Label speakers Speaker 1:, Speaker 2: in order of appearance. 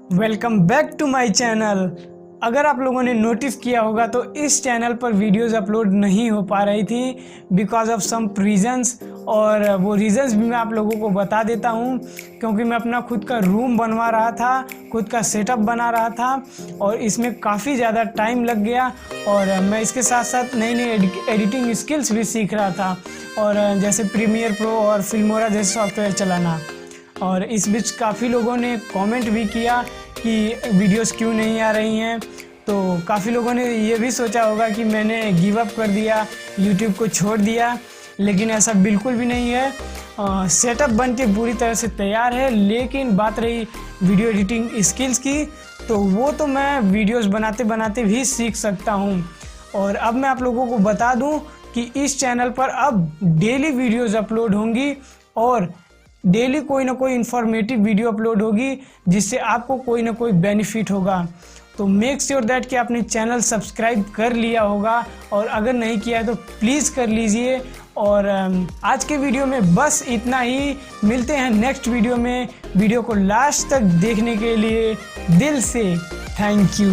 Speaker 1: Welcome back to my channel. अगर आप लोगों ने नोटिस किया होगा तो इस चैनल पर वीडियोस अपलोड नहीं हो पा रही थी बिकॉज ऑफ सम रीज़न्स, और वो रीज़न्स भी मैं आप लोगों को बता देता हूँ। क्योंकि मैं अपना खुद का रूम बनवा रहा था, खुद का सेटअप बना रहा था और इसमें काफ़ी ज़्यादा टाइम लग गया। और मैं इसके साथ साथ नई नई एडिटिंग स्किल्स भी सीख रहा था, और जैसे प्रीमियर प्रो और फिल्मोरा जैसे सॉफ्टवेयर चलाना। और इस बीच काफ़ी लोगों ने कमेंट भी किया कि वीडियोस क्यों नहीं आ रही हैं। तो काफ़ी लोगों ने ये भी सोचा होगा कि मैंने गिव अप कर दिया, यूट्यूब को छोड़ दिया, लेकिन ऐसा बिल्कुल भी नहीं है। सेटअप बन के पूरी तरह से तैयार है, लेकिन बात रही वीडियो एडिटिंग स्किल्स की, तो वो तो मैं वीडियोस बनाते बनाते भी सीख सकता हूँ। और अब मैं आप लोगों को बता दूँ कि इस चैनल पर अब डेली वीडियोज़ अपलोड होंगी और डेली कोई ना कोई इन्फॉर्मेटिव वीडियो अपलोड होगी जिससे आपको कोई ना कोई बेनिफिट होगा। तो मेक श्योर दैट कि आपने चैनल सब्सक्राइब कर लिया होगा, और अगर नहीं किया है तो प्लीज़ कर लीजिए। और आज के वीडियो में बस इतना ही। मिलते हैं नेक्स्ट वीडियो में। वीडियो को लास्ट तक देखने के लिए दिल से थैंक यू।